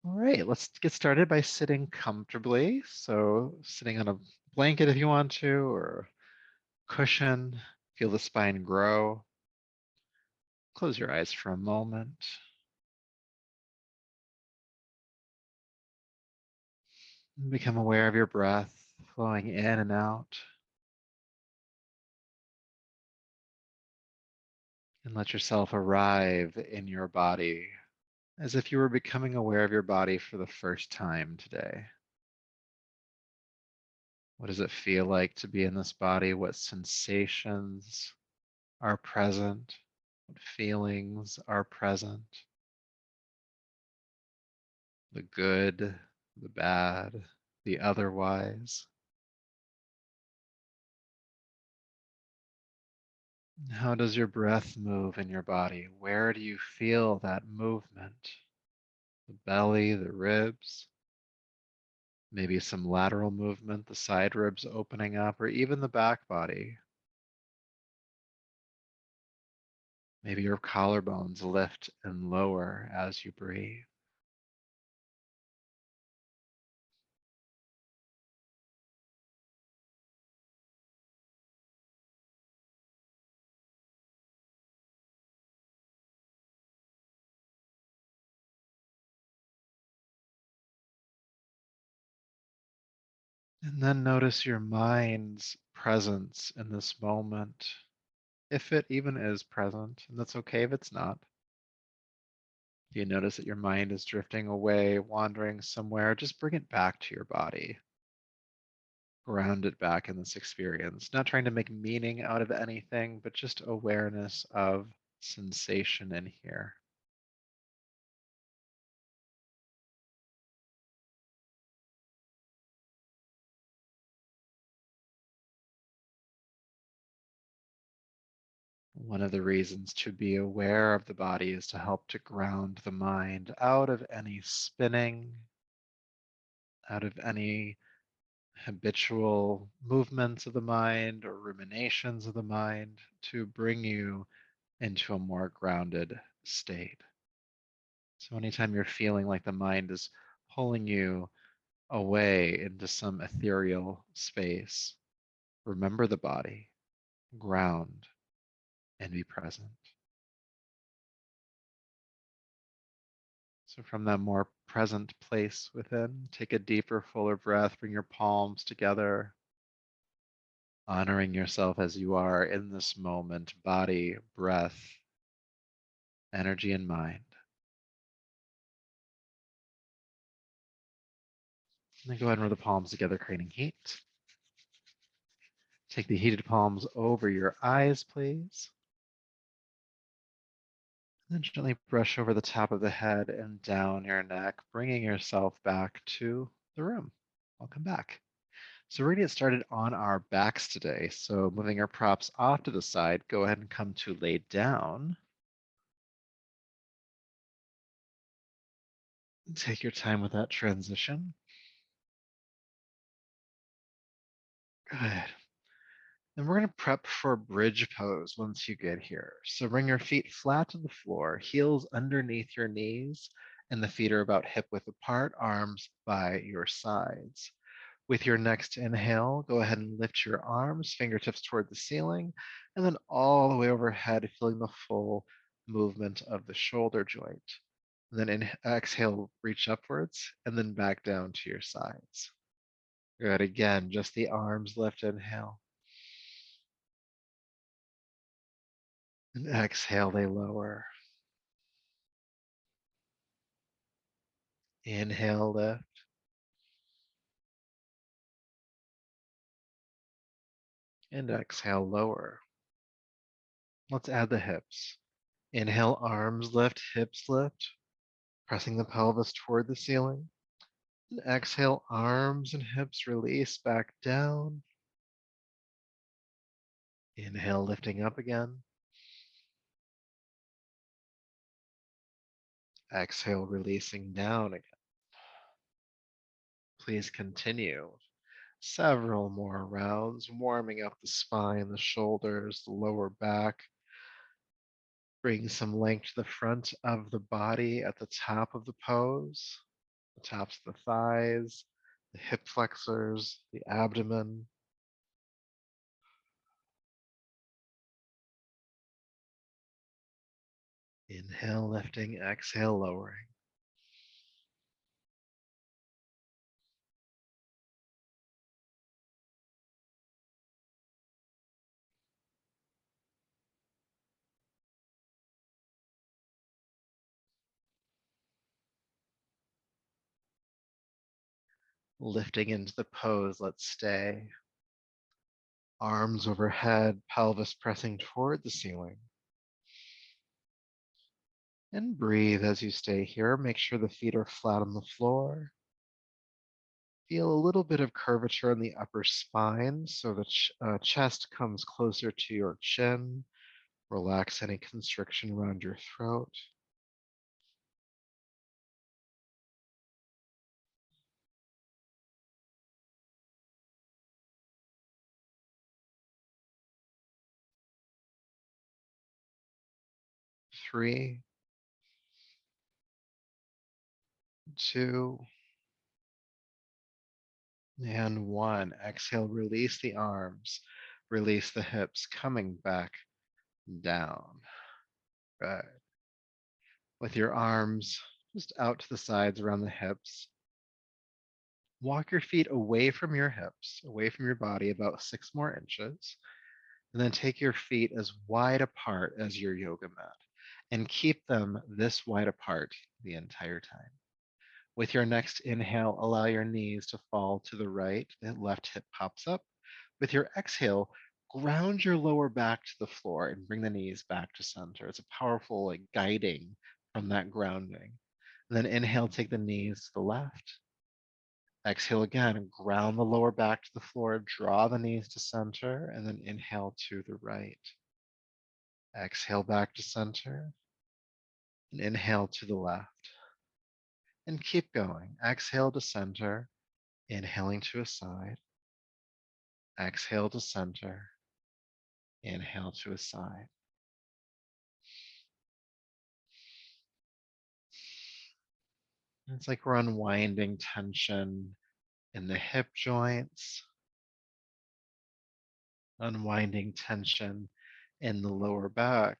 All right, let's get started by sitting comfortably. So, sitting on a blanket if you want to, or cushion. Feel the spine grow. Close your eyes for a moment. And become aware of your breath flowing in and out. And let yourself arrive in your body as if you were becoming aware of your body for the first time today. What does it feel like to be in this body? What sensations are present? What feelings are present? The good, the bad, the otherwise. How does your breath move in your body? Where do you feel that movement? The belly, the ribs, maybe some lateral movement, the side ribs opening up, or even the back body. Maybe your collarbones lift and lower as you breathe. And then notice your mind's presence in this moment, if it even is present, and that's okay if it's not. If you notice that your mind is drifting away, wandering somewhere, just bring it back to your body. Ground it back in this experience. Not trying to make meaning out of anything, but just awareness of sensation in here. One of the reasons to be aware of the body is to help to ground the mind out of any spinning, out of any habitual movements of the mind or ruminations of the mind, to bring you into a more grounded state. So, anytime you're feeling like the mind is pulling you away into some ethereal space, remember the body, ground, and be present. So, from that more present place within, take a deeper, fuller breath, bring your palms together, honoring yourself as you are in this moment, body, breath, energy, and mind. And then go ahead and roll the palms together, creating heat. Take the heated palms over your eyes, please. Then gently brush over the top of the head and down your neck, bringing yourself back to the room. Welcome back. So we're going to get started on our backs today. So moving our props off to the side, go ahead and come to lay down. Take your time with that transition. Good. And we're going to prep for bridge pose once you get here. So bring your feet flat to the floor, heels underneath your knees, and the feet are about hip width apart, arms by your sides. With your next inhale, go ahead and lift your arms, fingertips toward the ceiling, and then all the way overhead, feeling the full movement of the shoulder joint. And then exhale, reach upwards, and then back down to your sides. Good. Again, just the arms lift, inhale. And exhale, they lower. Inhale, lift. And exhale, lower. Let's add the hips. Inhale, arms lift, hips lift, pressing the pelvis toward the ceiling. And exhale, arms and hips release back down. Inhale, lifting up again. Exhale, releasing down again. Please continue. Several more rounds, warming up the spine, the shoulders, the lower back. Bring some length to the front of the body at the top of the pose. the tops of the thighs, the hip flexors, the abdomen. Inhale, lifting, exhale, lowering. Lifting into the pose, let's stay. Arms overhead, pelvis pressing toward the ceiling. And breathe as you stay here. Make sure the feet are flat on the floor. Feel a little bit of curvature in the upper spine so the chest comes closer to your chin. Relax any constriction around your throat. 3, 2, and 1. Exhale, release the arms, release the hips, coming back down. Good. With your arms just out to the sides around the hips, walk your feet away from your hips, away from your body about 6 more inches, and then take your feet as wide apart as your yoga mat and keep them this wide apart the entire time. With your next inhale, allow your knees to fall to the right, the left hip pops up. With your exhale, ground your lower back to the floor and bring the knees back to center. It's a powerful guiding from that grounding. And then inhale, take the knees to the left. Exhale again, and ground the lower back to the floor, draw the knees to center, and then inhale to the right. Exhale back to center, and inhale to the left. And keep going. Exhale to center, inhaling to a side. Exhale to center, inhale to a side. It's like we're unwinding tension in the hip joints, unwinding tension in the lower back.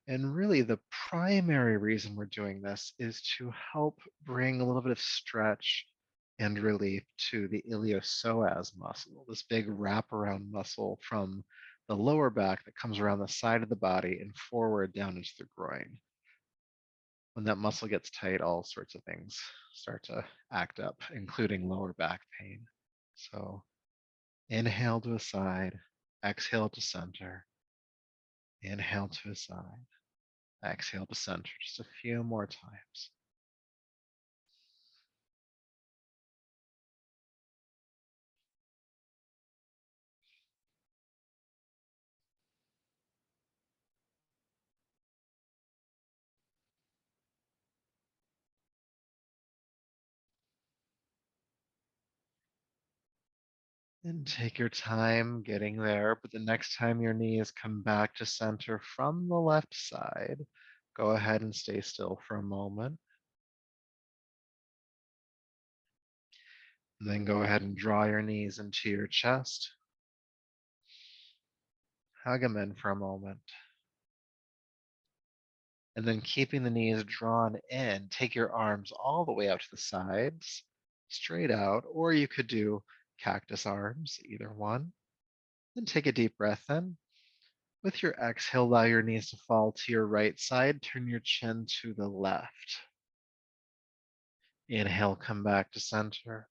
And really, the primary reason we're doing this is to help bring a little bit of stretch and relief to the iliopsoas muscle, this big wraparound muscle from the lower back that comes around the side of the body and forward down into the groin. When that muscle gets tight, all sorts of things start to act up, including lower back pain. So inhale to a side, exhale to center, inhale to a side, exhale to center. Just a few more times. And take your time getting there, but the next time your knees come back to center from the left side, go ahead and stay still for a moment. And then go ahead and draw your knees into your chest. Hug them in for a moment. And then keeping the knees drawn in, take your arms all the way out to the sides, straight out, or you could do cactus arms, either one. Then take a deep breath in. With your exhale, allow your knees to fall to your right side. Turn your chin to the left. Inhale, come back to center.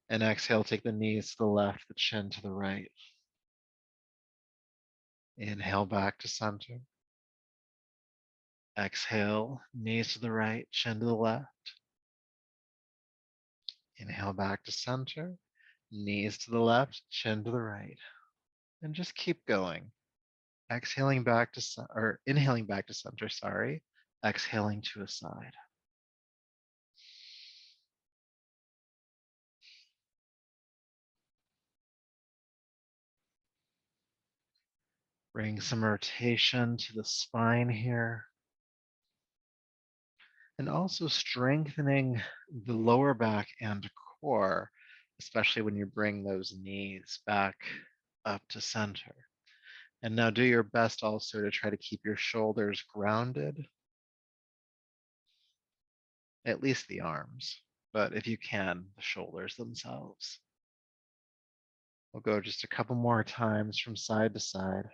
And exhale, take the knees to the left, the chin to the right. Inhale, back to center. Exhale, knees to the right, chin to the left. Inhale, back to center. Knees to the left, chin to the right. And just keep going. Exhaling back to or inhaling back to center, sorry. Exhaling to a side. Bring some rotation to the spine here. and also strengthening the lower back and core, especially when you bring those knees back up to center. And now do your best also to try to keep your shoulders grounded, at least the arms, but if you can, the shoulders themselves. We'll go just a couple more times from side to side.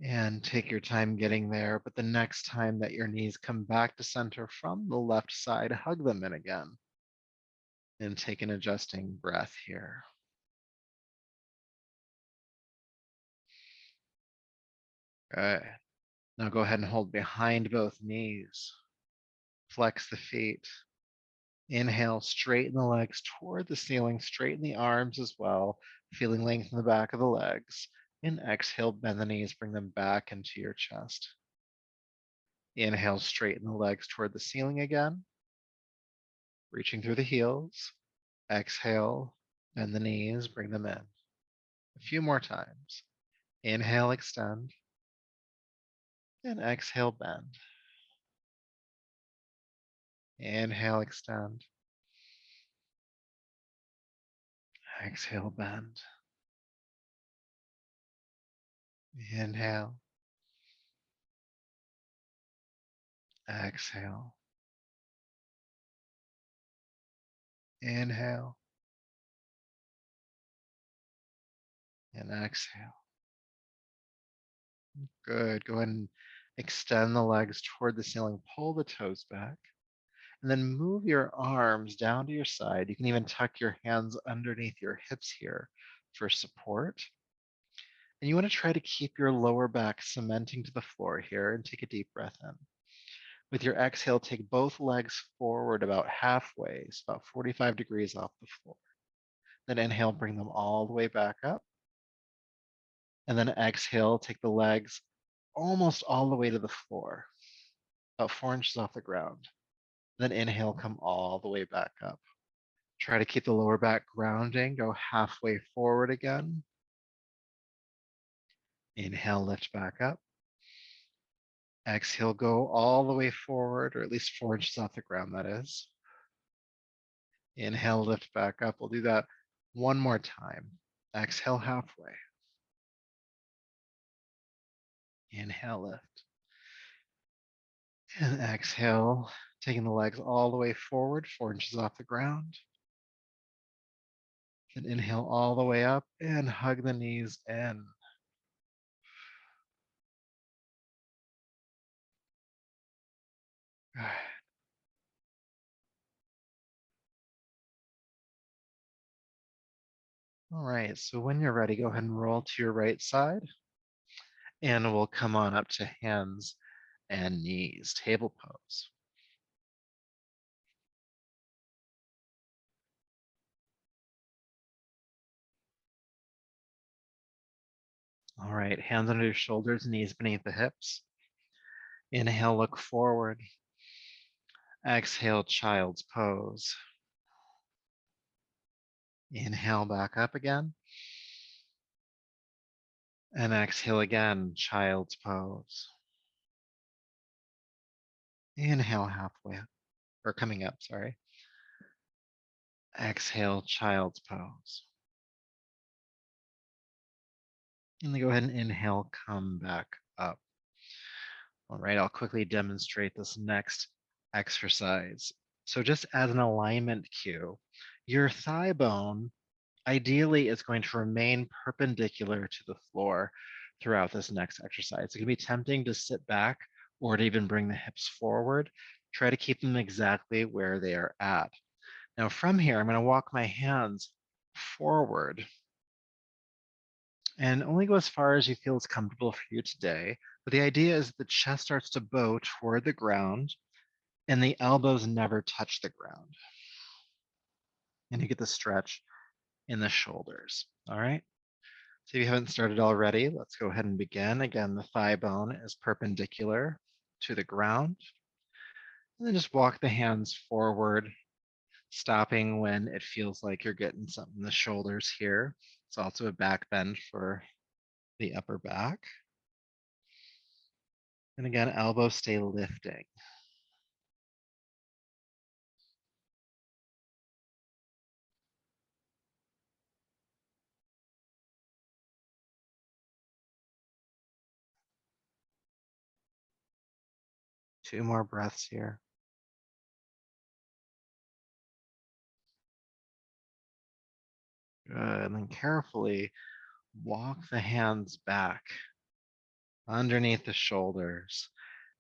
And take your time getting there, but the next time that your knees come back to center from the left side, hug them in again. And take an adjusting breath here. Good. Now go ahead and hold behind both knees. Flex the feet. Inhale, straighten the legs toward the ceiling, straighten the arms as well, feeling length in the back of the legs. And exhale, bend the knees, bring them back into your chest. Inhale, straighten the legs toward the ceiling again, reaching through the heels. Exhale, bend the knees, bring them in. A few more times. Inhale, extend, and exhale, bend. Inhale, extend. Exhale, bend. Inhale, exhale. Inhale and exhale. Good. Go ahead and extend the legs toward the ceiling. Pull the toes back. And then move your arms down to your side. You can even tuck your hands underneath your hips here for support. And you want to try to keep your lower back cementing to the floor here and take a deep breath in. With your exhale, take both legs forward about halfway, so about 45 degrees off the floor. Then inhale, bring them all the way back up. And then exhale, take the legs almost all the way to the floor, about 4 inches off the ground. Then inhale, come all the way back up. Try to keep the lower back grounding. Go halfway forward again. Inhale, lift back up. Exhale, go all the way forward, or at least 4 inches off the ground, that is. Inhale, lift back up. We'll do that one more time. Exhale, halfway. Inhale, lift. And exhale, taking the legs all the way forward, 4 inches off the ground. Then inhale all the way up and hug the knees in. Good. All right, so when you're ready, go ahead and roll to your right side, and we'll come on up to hands and knees, table pose. All right, hands under your shoulders, knees beneath the hips. Inhale, look forward. Exhale, child's pose. Inhale, back up again. And exhale again, child's pose. Inhale, halfway, or coming up, sorry. Exhale, child's pose. And then go ahead and inhale, come back up. All right, I'll quickly demonstrate this next exercise. So just as an alignment cue, your thigh bone ideally is going to remain perpendicular to the floor throughout this next exercise. It can be tempting to sit back or to even bring the hips forward. Try to keep them exactly where they are at. Now from here, I'm going to walk my hands forward and only go as far as you feel is comfortable for you today. But the idea is that the chest starts to bow toward the ground and the elbows never touch the ground. And you get the stretch in the shoulders. All right. So if you haven't started already, let's go ahead and begin. Again, the thigh bone is perpendicular to the ground. And then just walk the hands forward, stopping when it feels like you're getting something in the shoulders here. It's also a back bend for the upper back. And again, elbows stay lifting. Two more breaths here. Good. And then carefully walk the hands back underneath the shoulders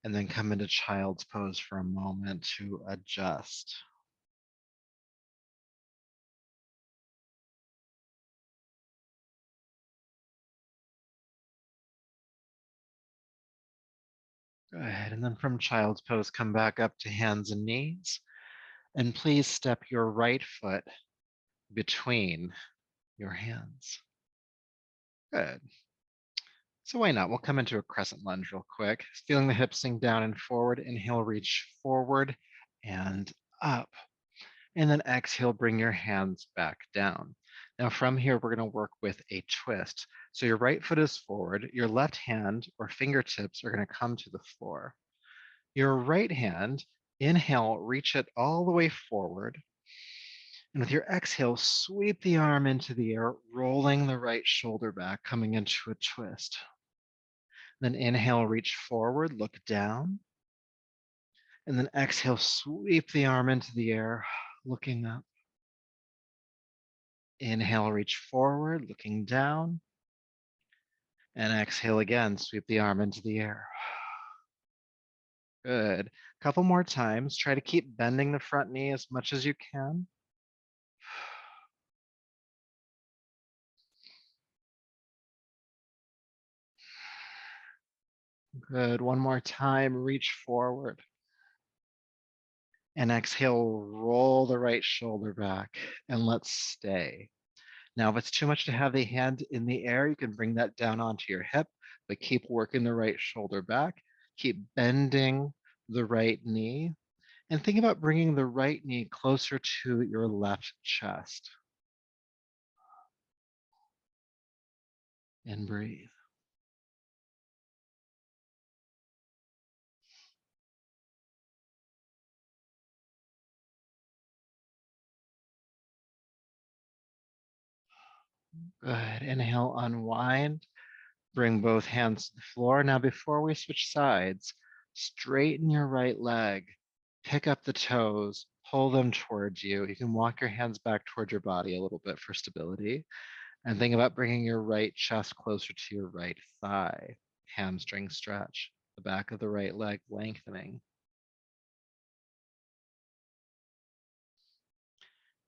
and then come into child's pose for a moment to adjust. Good. And then from child's pose, come back up to hands and knees. And please step your right foot between your hands. Good. So why not? We'll come into a crescent lunge real quick. Feeling the hips sink down and forward. Inhale, reach forward and up. And then exhale, bring your hands back down. Now from here, we're going to work with a twist. So your right foot is forward. Your left hand or fingertips are going to come to the floor. Your right hand, inhale, reach it all the way forward. And with your exhale, sweep the arm into the air, rolling the right shoulder back, coming into a twist. Then inhale, reach forward, look down. And then exhale, sweep the arm into the air, looking up. Inhale, reach forward, looking down. And exhale again, sweep the arm into the air. Good. Couple more times. Try to keep bending the front knee as much as you can. Good. One more time. Reach forward. And exhale, roll the right shoulder back and let's stay. Now, if it's too much to have the hand in the air, you can bring that down onto your hip, but keep working the right shoulder back. Keep bending the right knee. And think about bringing the right knee closer to your left chest. And breathe. Good. Inhale, unwind. Bring both hands to the floor. Now, before we switch sides, straighten your right leg. Pick up the toes. Pull them towards you. You can walk your hands back towards your body a little bit for stability. And think about bringing your right chest closer to your right thigh. Hamstring stretch. The back of the right leg lengthening.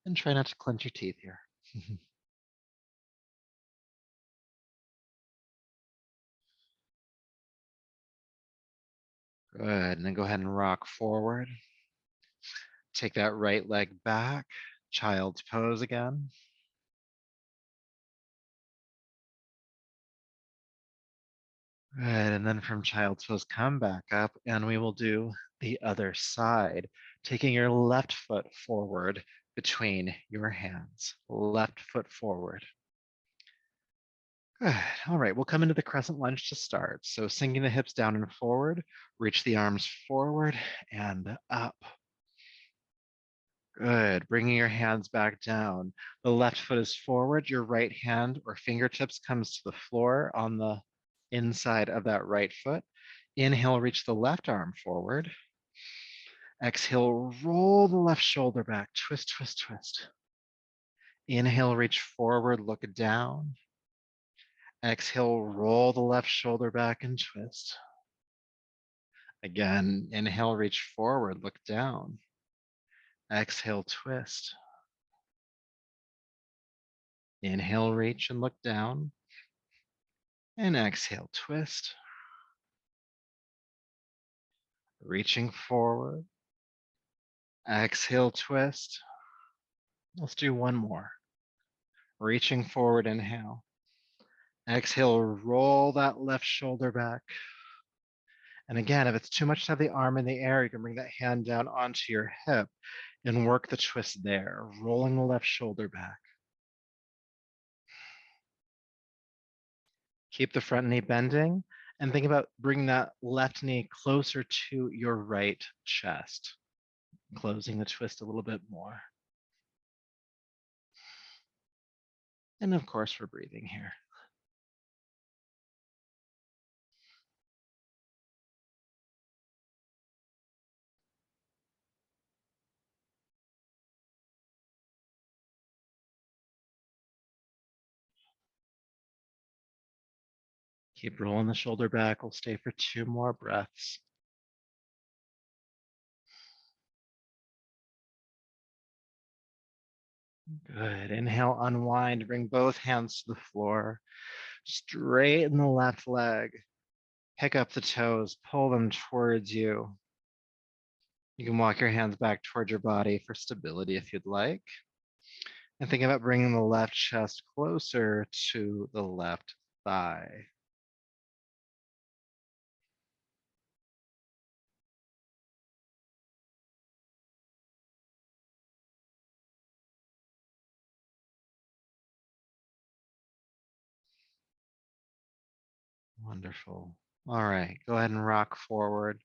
And try not to clench your teeth here. Good. And then go ahead and rock forward. Take that right leg back. Child's pose again. Good. And then from child's pose, come back up and we will do the other side, taking your left foot forward between your hands. Left foot forward. Good. All right, we'll come into the crescent lunge to start. So sinking the hips down and forward, reach the arms forward and up. Good. Bringing your hands back down. The left foot is forward. Your right hand or fingertips comes to the floor on the inside of that right foot. Inhale, reach the left arm forward. Exhale, roll the left shoulder back. Twist, twist, twist. Inhale, reach forward, look down. Exhale, roll the left shoulder back and twist. Again, inhale, reach forward, look down. Exhale, twist. Inhale, reach and look down. And exhale, twist. Reaching forward. Exhale, twist. Let's do one more. Reaching forward, inhale. Exhale, roll that left shoulder back. And again, if it's too much to have the arm in the air, you can bring that hand down onto your hip and work the twist there, rolling the left shoulder back. Keep the front knee bending and think about bringing that left knee closer to your right chest, closing the twist a little bit more. And of course, we're breathing here. Keep rolling the shoulder back. We'll stay for 2 more breaths. Good. Inhale, unwind. Bring both hands to the floor. Straighten the left leg. Pick up the toes. Pull them towards you. You can walk your hands back towards your body for stability if you'd like. And think about bringing the left chest closer to the left thigh. Wonderful. All right, go ahead and rock forward.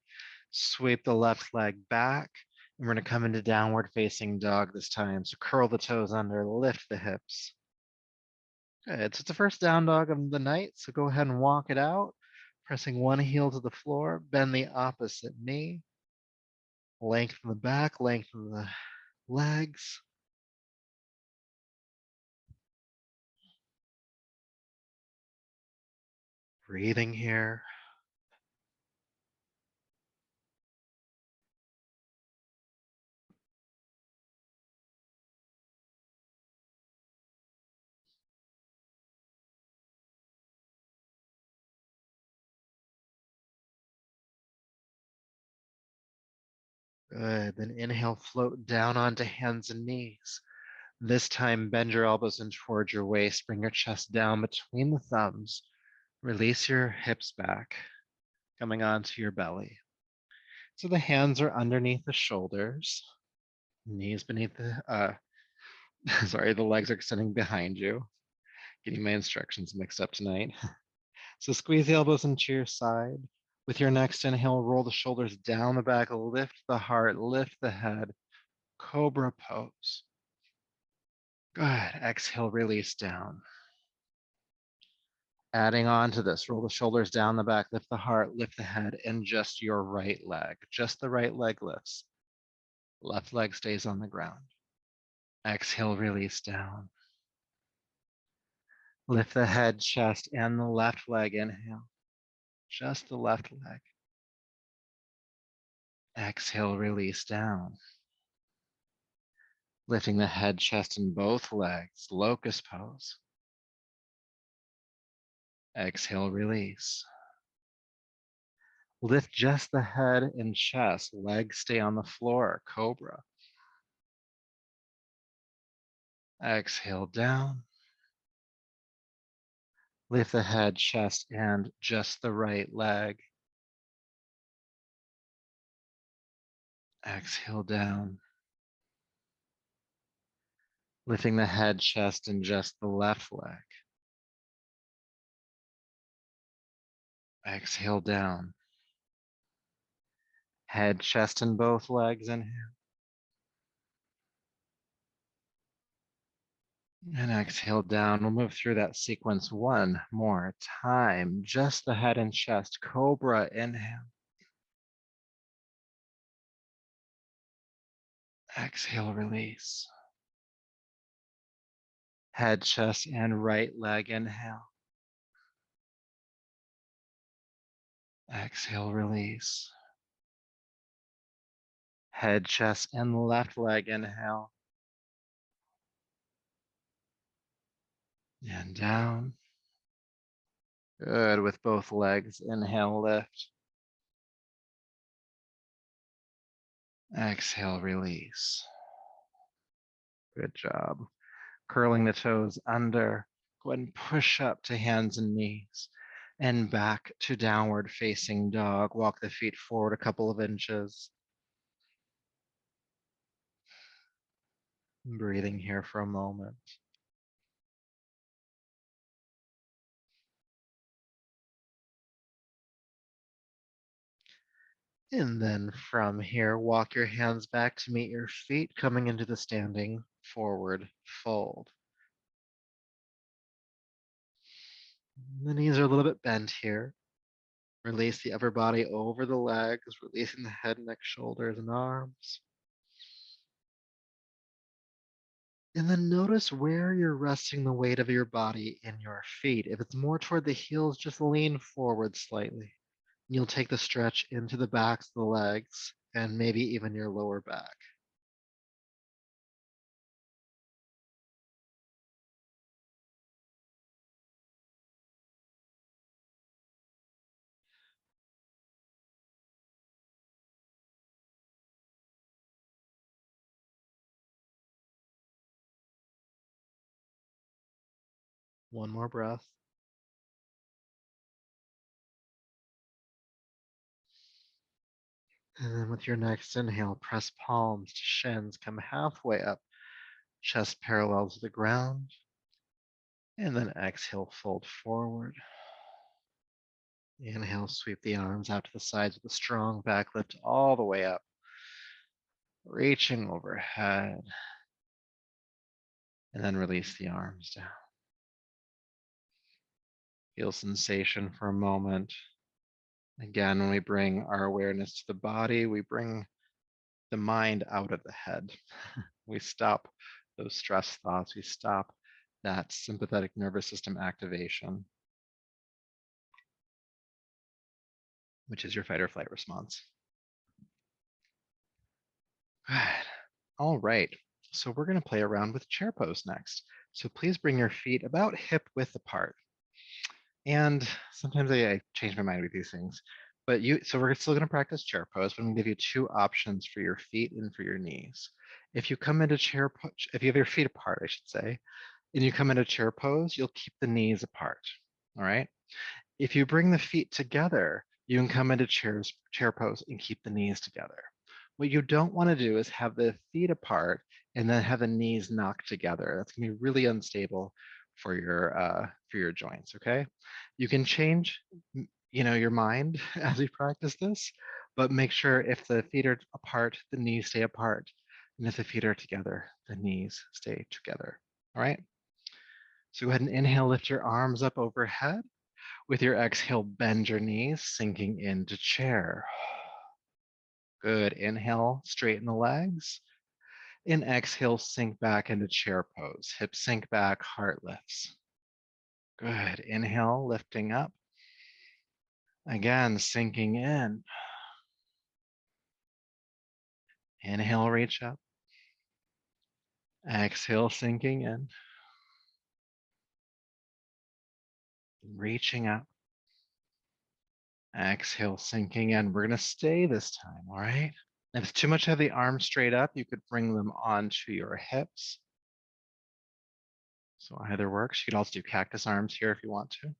Sweep the left leg back. And we're going to come into downward facing dog this time. So curl the toes under, lift the hips. Good. So it's the first down dog of the night. So go ahead and walk it out. Pressing one heel to the floor, bend the opposite knee. Lengthen the back, lengthen the legs. Breathing here. Good. Then inhale, float down onto hands and knees. This time, bend your elbows in towards your waist. Bring your chest down between the thumbs. Release your hips back, coming onto your belly. So the hands are underneath the shoulders, knees beneath the, sorry, the legs are extending behind you. Getting my instructions mixed up tonight. So squeeze the elbows into your side. With your next inhale, roll the shoulders down the back, lift the heart, lift the head. Cobra pose. Good. Exhale, release down. Adding on to this, roll the shoulders down the back, lift the heart, lift the head, and just your right leg. Just the right leg lifts. Left leg stays on the ground. Exhale, release down. Lift the head, chest, and the left leg. Inhale. Just the left leg. Exhale, release down. Lifting the head, chest, and both legs. Locust pose. Exhale, release. Lift just the head and chest. Legs stay on the floor. Cobra. Exhale down. Lift the head, chest, and just the right leg. Exhale down. Lifting the head, chest, and just the left leg. Exhale down. Head, chest, and both legs. Inhale. And exhale down. We'll move through that sequence one more time. Just the head and chest. Cobra, inhale. Exhale, release. Head, chest, and right leg. Inhale. Exhale, release. Head, chest, and left leg. Inhale. And down. Good. With both legs. Inhale, lift. Exhale, release. Good job. Curling the toes under, Go ahead and push up to hands and knees and back to downward facing dog. Walk the feet forward a couple of inches. Breathing here for a moment. And then from here, walk your hands back to meet your feet, coming into the standing forward fold. The knees are a little bit bent here. Release the upper body over the legs, releasing the head, neck, shoulders, and arms. And then notice where you're resting the weight of your body in your feet. If it's more toward the heels, just lean forward slightly. You'll take the stretch into the backs of the legs and maybe even your lower back. One more breath. And then with your next inhale, press palms to shins, come halfway up, chest parallel to the ground. And then exhale, fold forward. Inhale, sweep the arms out to the sides with a strong back lift all the way up, reaching overhead. And then release the arms down. Feel sensation for a moment. Again, when we bring our awareness to the body, we bring the mind out of the head. We stop those stress thoughts. We stop that sympathetic nervous system activation, which is your fight or flight response. Good. All right. So we're going to play around with chair pose next. So please bring your feet about hip width apart. And sometimes I change my mind with these things. So we're still going to practice chair pose, but I'm going to give you two options for your feet and for your knees. If you come into if you have your feet apart, I should say, and you come into chair pose, you'll keep the knees apart. All right. If you bring the feet together, you can come into chair pose and keep the knees together. What you don't want to do is have the feet apart and then have the knees knocked together. That's going to be really unstable for your joints. Okay, you can change, your mind as we practice this, but make sure if the feet are apart, the knees stay apart, and if the feet are together, the knees stay together. All right. So go ahead and inhale, lift your arms up overhead. With your exhale, bend your knees, sinking into chair. Good. Inhale, straighten the legs. And exhale, sink back into chair pose. Hips sink back, heart lifts. Good. Inhale, lifting up. Again, sinking in. Inhale, reach up. Exhale, sinking in. Reaching up. Exhale, sinking in. We're going to stay this time, all right? If it's too much to have the arms straight up, you could bring them onto your hips. So either works. You could also do cactus arms here if you want to.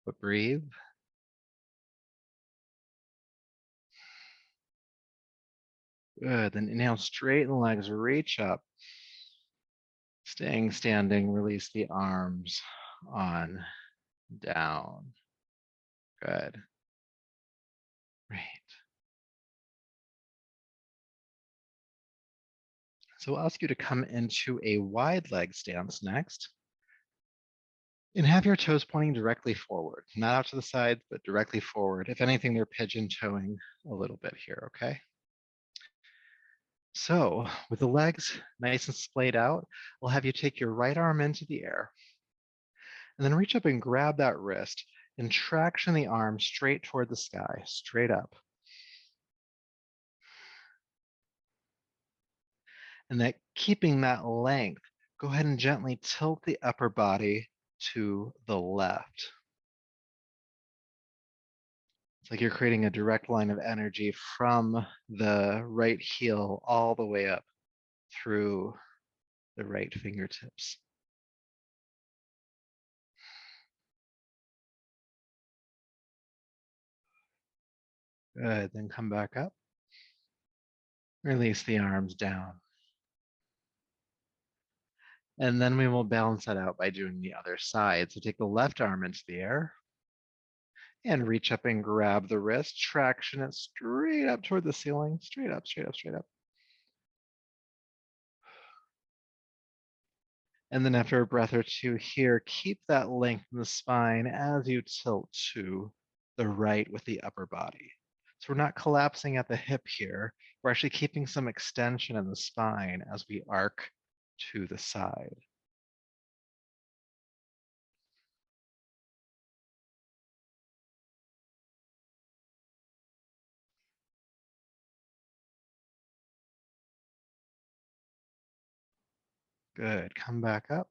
But breathe. Good. Then inhale, straighten the legs, reach up. Staying standing, release the arms on down. Good. Great. So we'll ask you to come into a wide leg stance next. And have your toes pointing directly forward, not out to the side, but directly forward. If anything, they're pigeon toeing a little bit here, okay? So with the legs nice and splayed out, we'll have you take your right arm into the air and then reach up and grab that wrist and traction the arm straight toward the sky, straight up. And that keeping that length, go ahead and gently tilt the upper body to the left. It's like you're creating a direct line of energy from the right heel all the way up through the right fingertips. Good, then come back up. Release the arms down. And then we will balance that out by doing the other side. So take the left arm into the air and reach up and grab the wrist, traction it straight up toward the ceiling, straight up, straight up, straight up. And then after a breath or two here, keep that length in the spine as you tilt to the right with the upper body. So we're not collapsing at the hip here. We're actually keeping some extension in the spine as we arc to the side. Good. Come back up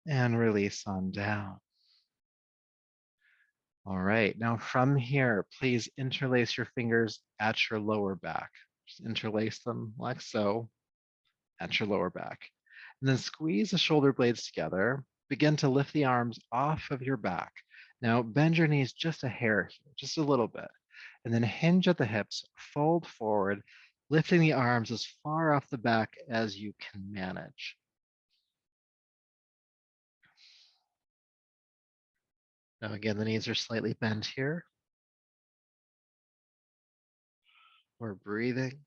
and release on down. All right. Now from here, please interlace your fingers at your lower back. Just interlace them like so at your lower back. And then squeeze the shoulder blades together. Begin to lift the arms off of your back. Now bend your knees just a hair here, just a little bit. And then hinge at the hips, fold forward, lifting the arms as far off the back as you can manage. Now again, the knees are slightly bent here. We're breathing.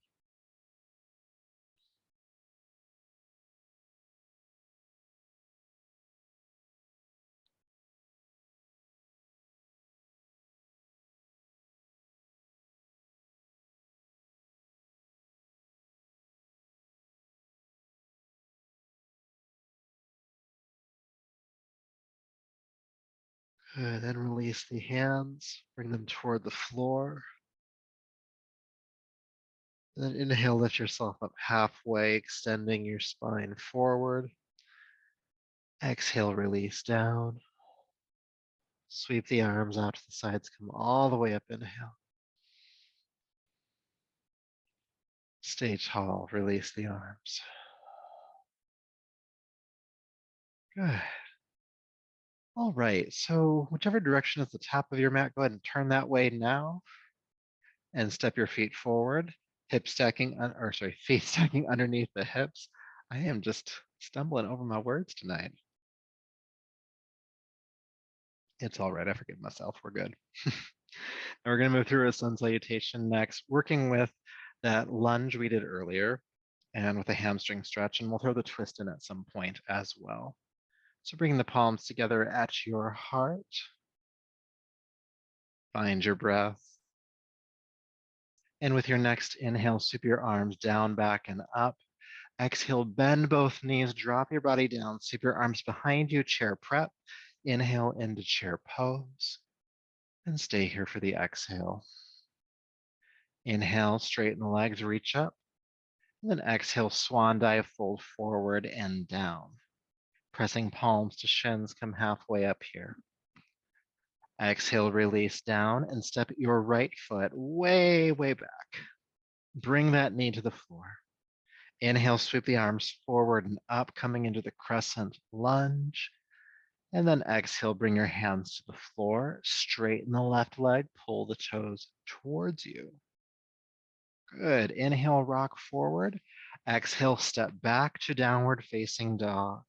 Good, then release the hands, bring them toward the floor. Then inhale, lift yourself up halfway, extending your spine forward. Exhale, release down. Sweep the arms out to the sides, come all the way up, inhale. Stay tall, release the arms. Good. All right, so whichever direction is the top of your mat, go ahead and turn that way now and step your feet forward. Feet stacking underneath the hips. I am just stumbling over my words tonight. It's all right, I forgive myself, we're good. And we're gonna move through a sun salutation next, working with that lunge we did earlier and with a hamstring stretch, and we'll throw the twist in at some point as well. So bringing the palms together at your heart, find your breath. And with your next inhale, sweep your arms down, back, and up. Exhale, bend both knees, drop your body down, sweep your arms behind you, chair prep. Inhale into chair pose, and stay here for the exhale. Inhale, straighten the legs, reach up. And then exhale, swan dive, fold forward and down. Pressing palms to shins, come halfway up here. Exhale, release down and step your right foot way, way back. Bring that knee to the floor. Inhale, sweep the arms forward and up, coming into the crescent lunge. And then exhale, bring your hands to the floor. Straighten the left leg, pull the toes towards you. Good. Inhale, rock forward. Exhale, step back to downward facing dog.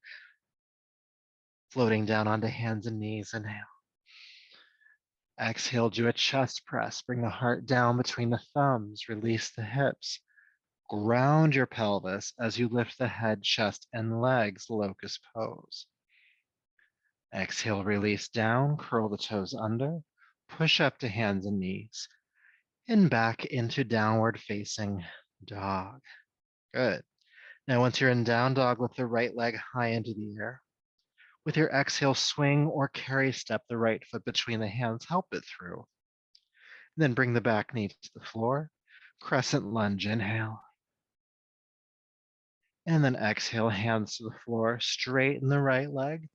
Floating down onto hands and knees. Inhale. Exhale, do a chest press. Bring the heart down between the thumbs. Release the hips. Ground your pelvis as you lift the head, chest, and legs, locust pose. Exhale, release down, curl the toes under, push up to hands and knees, and back into downward facing dog. Good. Now, once you're in down dog, lift the right leg high into the air. With your exhale, swing or carry step the right foot between the hands, help it through. Then bring the back knee to the floor. Crescent lunge, inhale. And then exhale, hands to the floor. Straighten the right leg.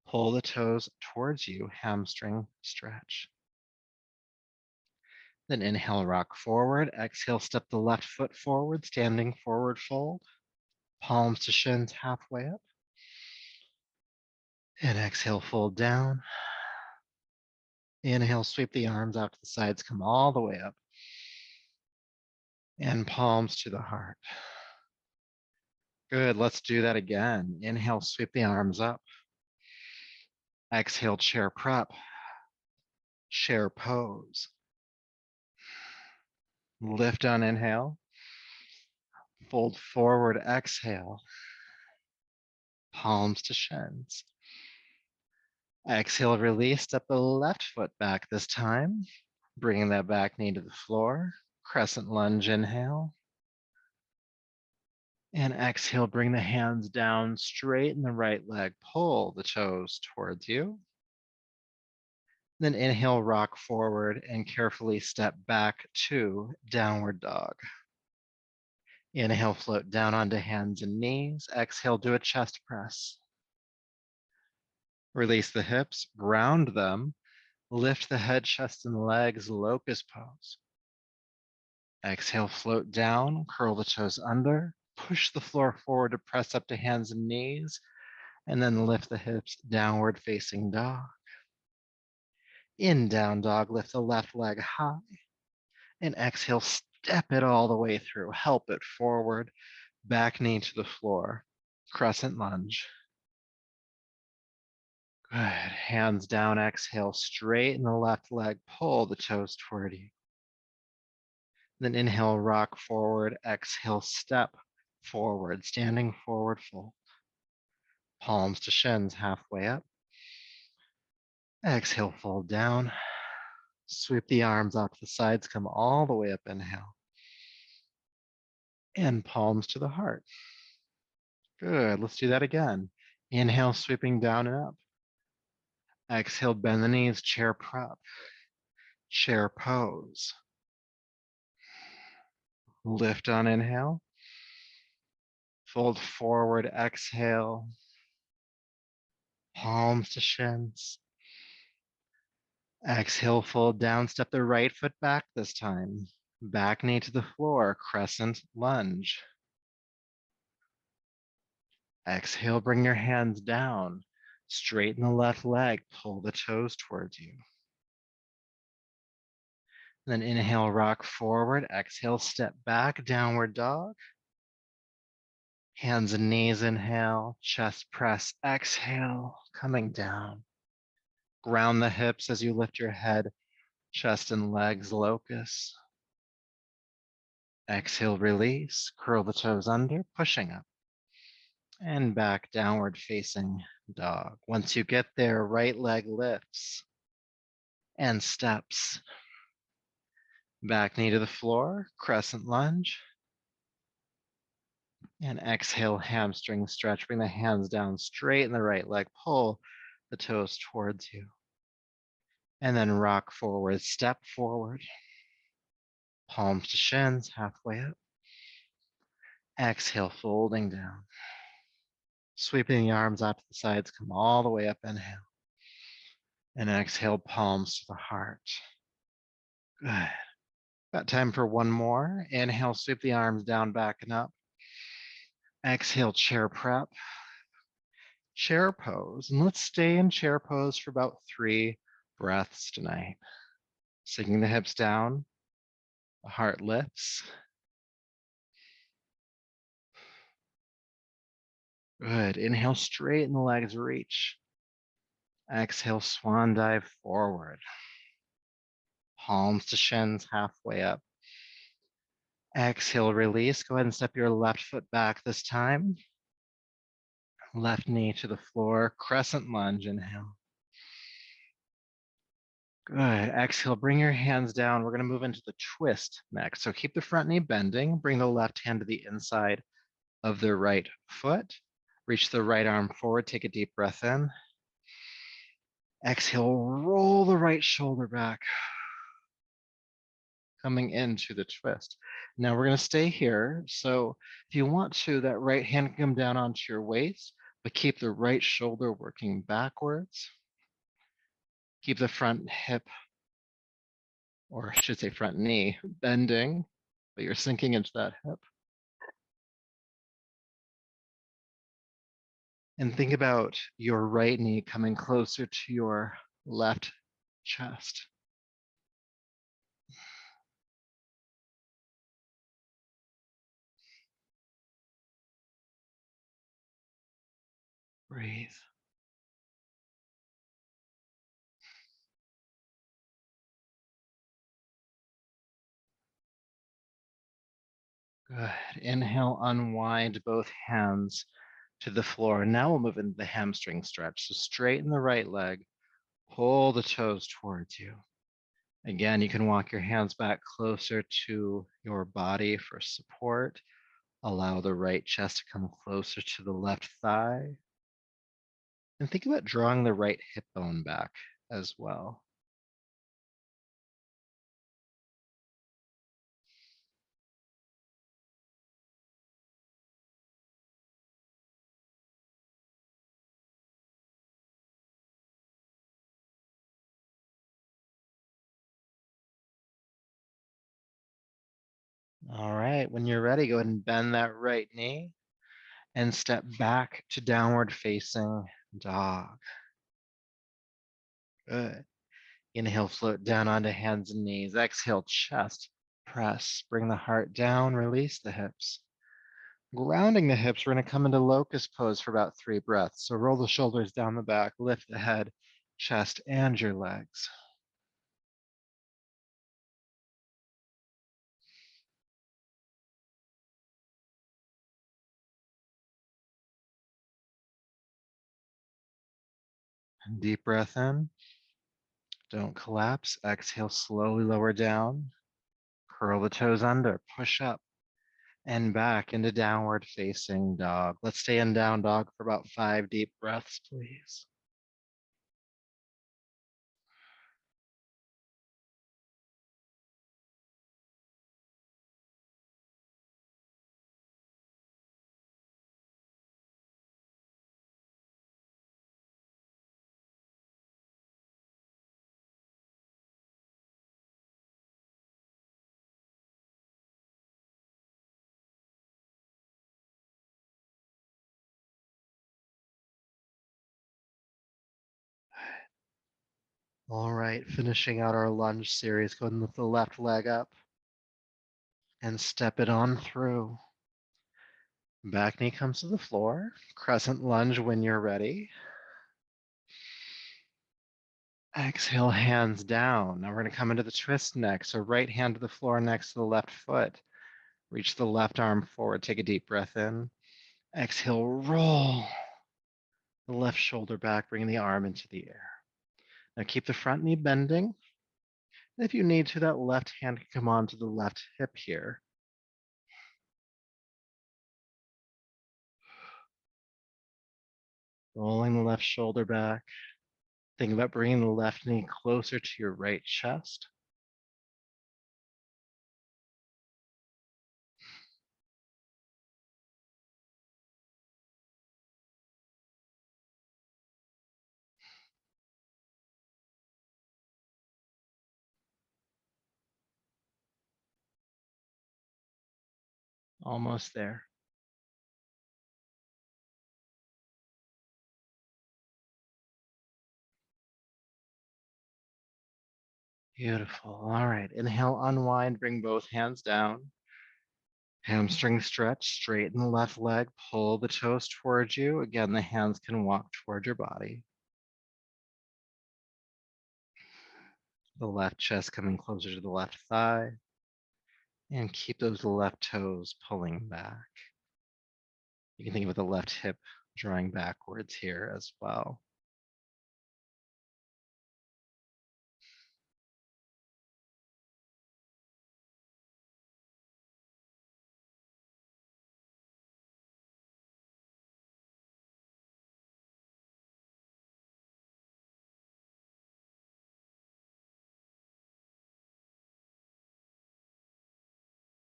Pull the toes towards you, hamstring stretch. Then inhale, rock forward. Exhale, step the left foot forward, standing forward fold. Palms to shins, halfway up. And exhale, fold down. Inhale, sweep the arms out to the sides, come all the way up. And palms to the heart. Good, let's do that again. Inhale, sweep the arms up. Exhale, chair prep. Chair pose. Lift on inhale. Fold forward, exhale. Palms to shins. Exhale, release, step the left foot back this time. Bringing that back knee to the floor. Crescent lunge, inhale. And exhale, bring the hands down, straighten the right leg, pull the toes towards you. Then inhale, rock forward and carefully step back to downward dog. Inhale, float down onto hands and knees. Exhale, do a chest press. Release the hips, ground them. Lift the head, chest, and legs, locust pose. Exhale, float down, curl the toes under. Push the floor forward to press up to hands and knees. And then lift the hips, downward facing dog. In down dog, lift the left leg high. And exhale, step it all the way through. Help it forward, back knee to the floor. Crescent lunge. Good. Hands down, exhale, straighten the left leg, pull the toes toward you. Then inhale, rock forward, exhale, step forward, standing forward fold. Palms to shins, halfway up. Exhale, fold down. Sweep the arms out to the sides, come all the way up, inhale. And palms to the heart. Good, let's do that again. Inhale, sweeping down and up. Exhale, bend the knees, chair prep. Chair pose. Lift on inhale. Fold forward, exhale. Palms to shins. Exhale, fold down, step the right foot back this time. Back knee to the floor, crescent lunge. Exhale, bring your hands down. Straighten the left leg, pull the toes towards you. Then inhale, rock forward. Exhale, step back, downward dog. Hands and knees, inhale, chest press, exhale, coming down. Ground the hips as you lift your head, chest and legs, locust. Exhale, release, curl the toes under, pushing up. And back, downward facing dog. Once you get there, right leg lifts and steps. Back knee to the floor, crescent lunge. And exhale, hamstring stretch. Bring the hands down, straighten the right leg, pull the toes towards you. And then rock forward, step forward. Palms to shins, halfway up. Exhale, folding down. Sweeping the arms out to the sides, come all the way up, inhale. And exhale, palms to the heart. Good. Got time for one more. Inhale, sweep the arms down, back and up. Exhale, chair prep. Chair pose. And let's stay in chair pose for about 3 breaths tonight. Sinking the hips down, the heart lifts. Good. Inhale, straighten the legs, reach. Exhale, swan dive forward. Palms to shins, halfway up. Exhale, release. Go ahead and step your left foot back this time. Left knee to the floor, crescent lunge, inhale. Good. Exhale, bring your hands down. We're going to move into the twist next. So keep the front knee bending. Bring the left hand to the inside of the right foot. Reach the right arm forward. Take a deep breath in. Exhale, roll the right shoulder back. Coming into the twist. Now we're going to stay here. So if you want to, that right hand can come down onto your waist, but keep the right shoulder working backwards. Keep the front hip, or I should say front knee, bending, but you're sinking into that hip. And think about your right knee coming closer to your left chest. Breathe. Good. Inhale, unwind both hands to the floor. Now we'll move into the hamstring stretch. So straighten the right leg, pull the toes towards you. Again, you can walk your hands back closer to your body for support. Allow the right chest to come closer to the left thigh. And think about drawing the right hip bone back as well. All right, when you're ready, go ahead and bend that right knee and step back to downward facing dog. Good. Inhale, float down onto hands and knees. Exhale, chest, press. Bring the heart down, release the hips. Grounding the hips, we're going to come into locust pose for about 3 breaths. So roll the shoulders down the back, lift the head, chest, and your legs. Deep breath in. Don't collapse. Exhale, slowly lower down. Curl the toes under, push up and back into downward facing dog. Let's stay in down dog for about 5 deep breaths, please. All right, finishing out our lunge series. Go ahead and lift the left leg up and step it on through. Back knee comes to the floor. Crescent lunge when you're ready. Exhale, hands down. Now we're going to come into the twist next. So right hand to the floor next to the left foot. Reach the left arm forward. Take a deep breath in. Exhale, roll the left shoulder back, bringing the arm into the air. Now keep the front knee bending. If you need to, that left hand can come onto the left hip here. Rolling the left shoulder back. Think about bringing the left knee closer to your right chest. Almost there. Beautiful. All right. Inhale, unwind, bring both hands down. Hamstring stretch, straighten the left leg, pull the toes towards you. Again, the hands can walk toward your body. The left chest coming closer to the left thigh. And keep those left toes pulling back. You can think of the left hip drawing backwards here as well.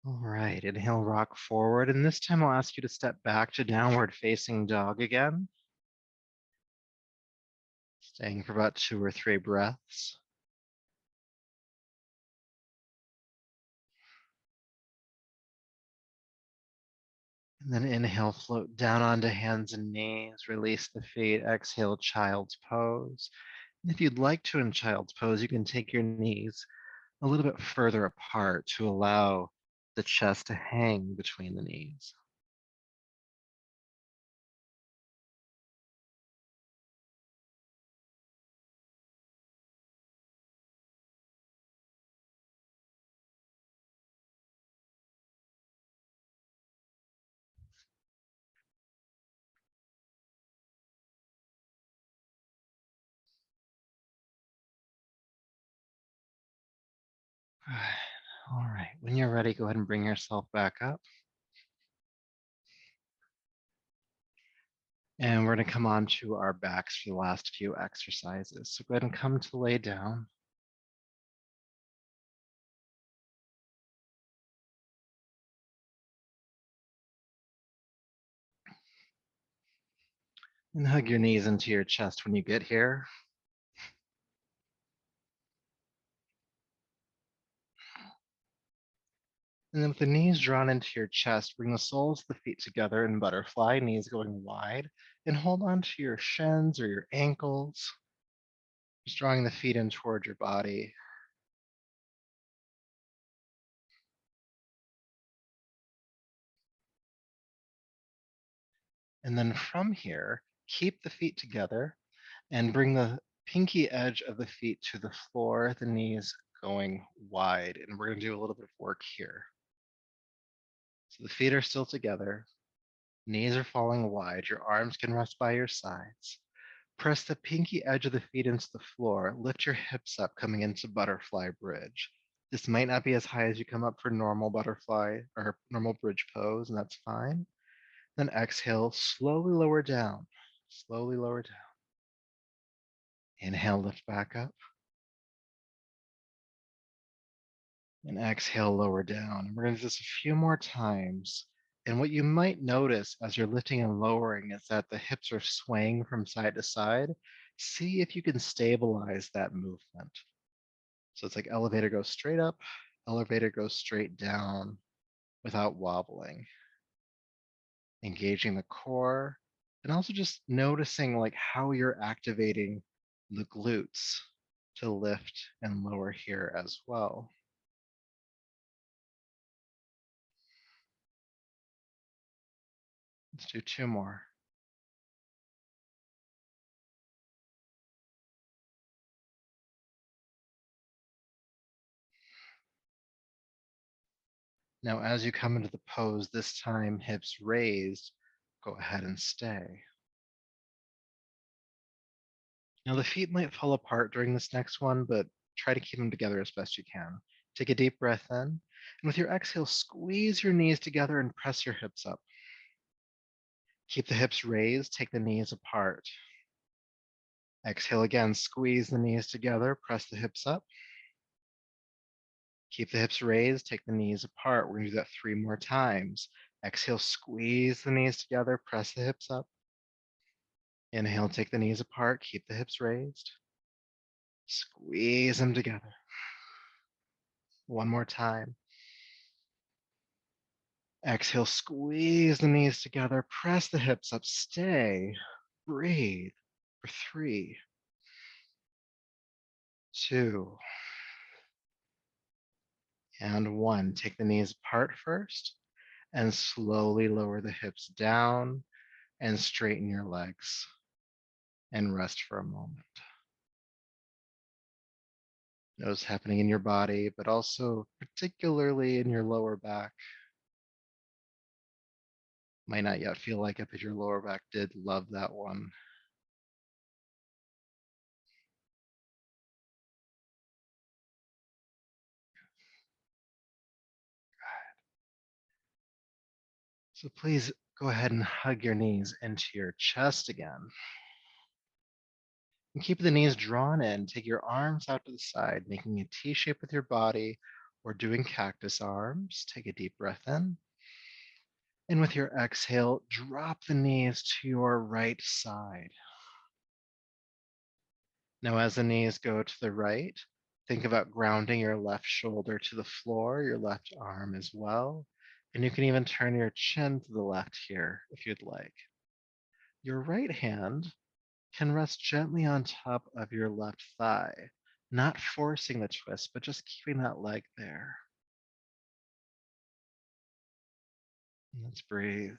All right, inhale, rock forward. And this time I'll ask you to step back to downward facing dog again. Staying for about 2 or 3 breaths. And then inhale, float down onto hands and knees, release the feet, exhale, child's pose. And if you'd like to in child's pose, you can take your knees a little bit further apart to allow the chest to hang between the knees. Good. All right. When you're ready, go ahead and bring yourself back up. And we're going to come on to our backs for the last few exercises. So go ahead and come to lay down. And hug your knees into your chest when you get here. And then with the knees drawn into your chest, bring the soles of the feet together in butterfly, knees going wide, and hold on to your shins or your ankles, just drawing the feet in toward your body. And then from here, keep the feet together and bring the pinky edge of the feet to the floor, the knees going wide. And we're going to do a little bit of work here. So the feet are still together, knees are falling wide, your arms can rest by your sides. Press the pinky edge of the feet into the floor, lift your hips up coming into butterfly bridge. This might not be as high as you come up for normal butterfly or normal bridge pose, and that's fine. Then exhale, slowly lower down, slowly lower down. Inhale, lift back up. And exhale, lower down. And we're going to do this a few more times. And what you might notice as you're lifting and lowering is that the hips are swaying from side to side. See if you can stabilize that movement. So it's like elevator goes straight up, elevator goes straight down without wobbling. Engaging the core and also just noticing like how you're activating the glutes to lift and lower here as well. Let's do two more. Now, as you come into the pose, this time hips raised, go ahead and stay. Now, the feet might fall apart during this next one, but try to keep them together as best you can. Take a deep breath in, and with your exhale, squeeze your knees together and press your hips up. Keep the hips raised, take the knees apart. Exhale again, squeeze the knees together, press the hips up. Keep the hips raised, take the knees apart. We're going to do that three more times. Exhale, squeeze the knees together, press the hips up. Inhale, take the knees apart, keep the hips raised. Squeeze them together. One more time. Exhale, squeeze the knees together, press the hips up, stay, breathe for 3, 2, and 1. Take the knees apart first and slowly lower the hips down and straighten your legs and rest for a moment. Notice happening in your body, but also particularly in your lower back. Might not yet feel like it, but your lower back did love that one. So please go ahead and hug your knees into your chest again. And keep the knees drawn in. Take your arms out to the side, making a T shape with your body or doing cactus arms. Take a deep breath in. And with your exhale, drop the knees to your right side. Now, as the knees go to the right, think about grounding your left shoulder to the floor, your left arm as well. And you can even turn your chin to the left here if you'd like. Your right hand can rest gently on top of your left thigh, not forcing the twist, but just keeping that leg there. Let's breathe.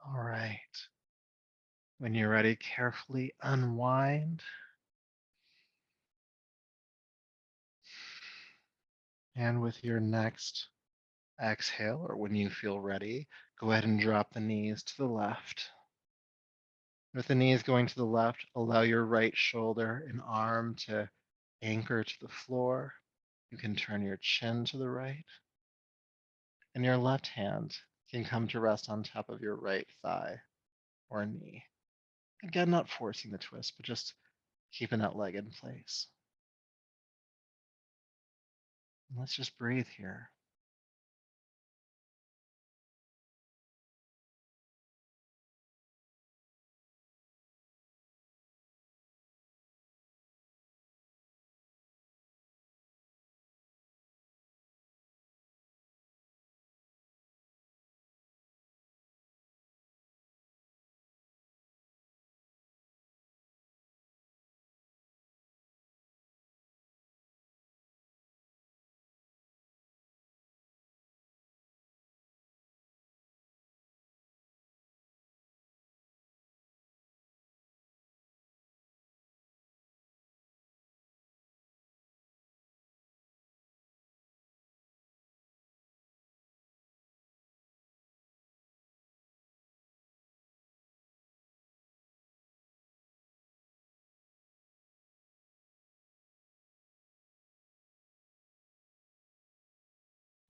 All right. When you're ready, carefully unwind. And with your next exhale, or when you feel ready, go ahead and drop the knees to the left. With the knees going to the left, allow your right shoulder and arm to anchor to the floor. You can turn your chin to the right, and your left hand can come to rest on top of your right thigh or knee. Again, not forcing the twist, but just keeping that leg in place. And let's just breathe here.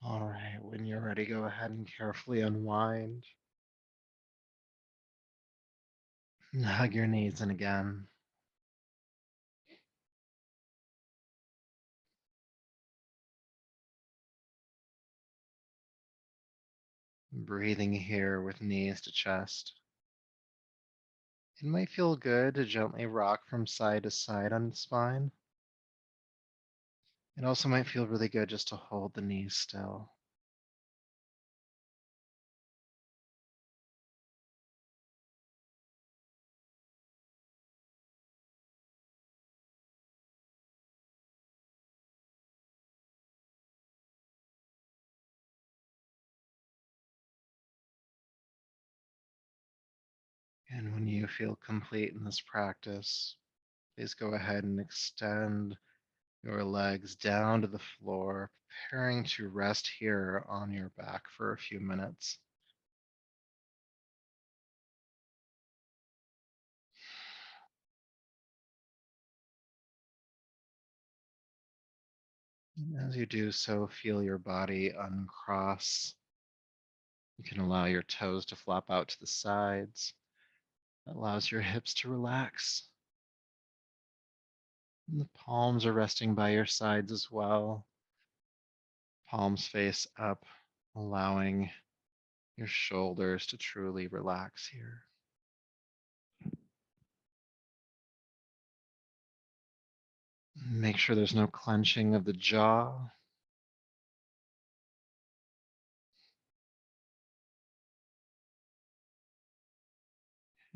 All right, when you're ready, go ahead and carefully unwind. And hug your knees in again. Breathing here with knees to chest. It might feel good to gently rock from side to side on the spine. It also might feel really good just to hold the knees still. And when you feel complete in this practice, please go ahead and extend your legs down to the floor, preparing to rest here on your back for a few minutes. And as you do so, feel your body uncross. You can allow your toes to flop out to the sides. That allows your hips to relax. And the palms are resting by your sides as well. Palms face up, allowing your shoulders to truly relax here. Make sure there's no clenching of the jaw.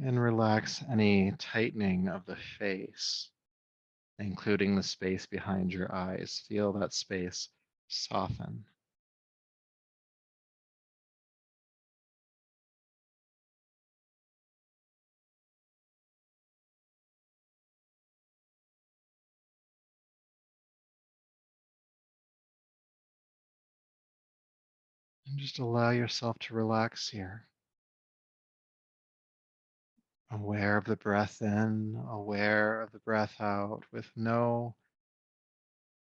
And relax any tightening of the face, including the space behind your eyes. Feel that space soften. And just allow yourself to relax here. Aware of the breath in, aware of the breath out, with no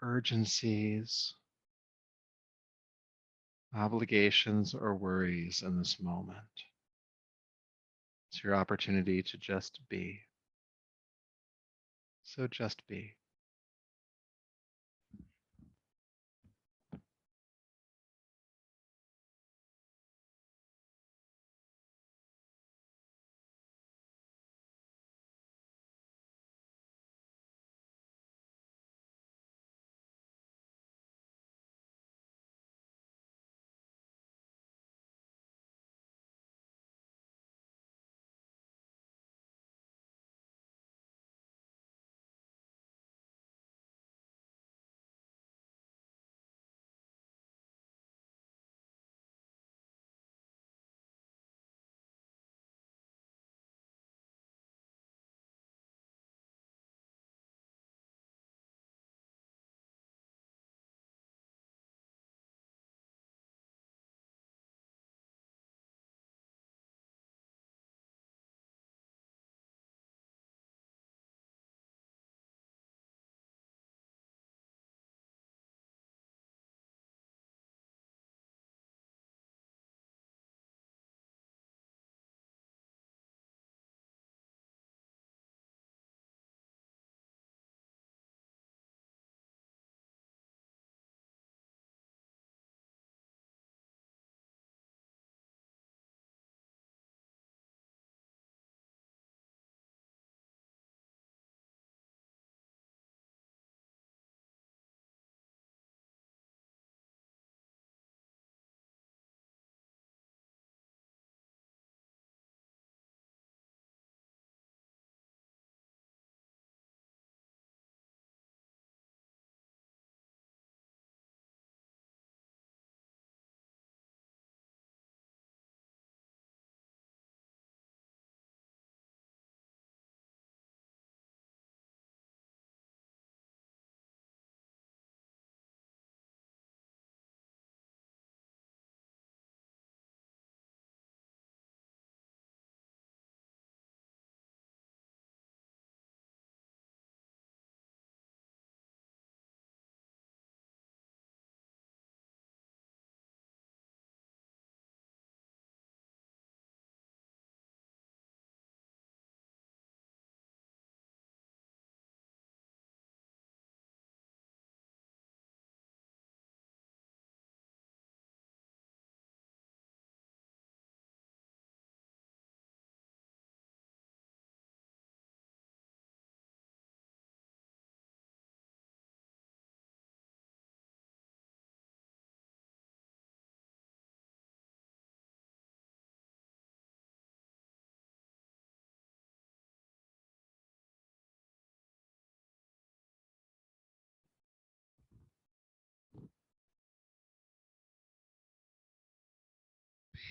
urgencies, obligations, or worries in this moment. It's your opportunity to just be. So just be.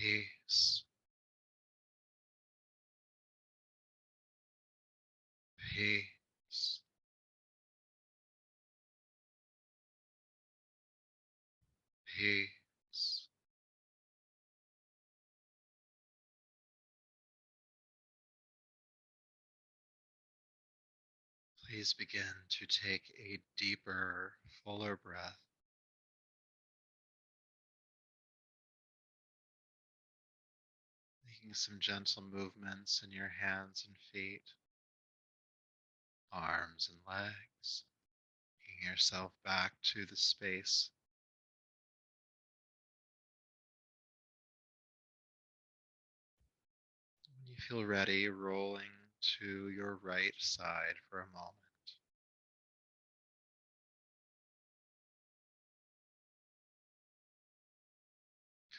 Peace, peace, peace. Please begin to take a deeper, fuller breath, making some gentle movements in your hands and feet, arms and legs, bringing yourself back to the space. When you feel ready, rolling to your right side for a moment,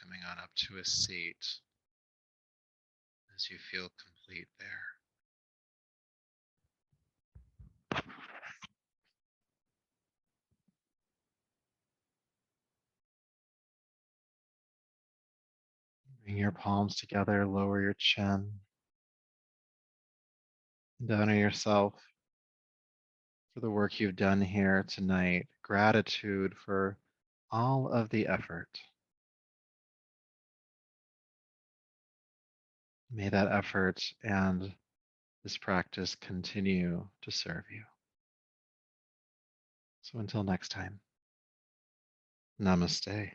coming on up to a seat as you feel complete there. Bring your palms together, lower your chin, and honor yourself for the work you've done here tonight. Gratitude for all of the effort. May that effort and this practice continue to serve you. So until next time, namaste.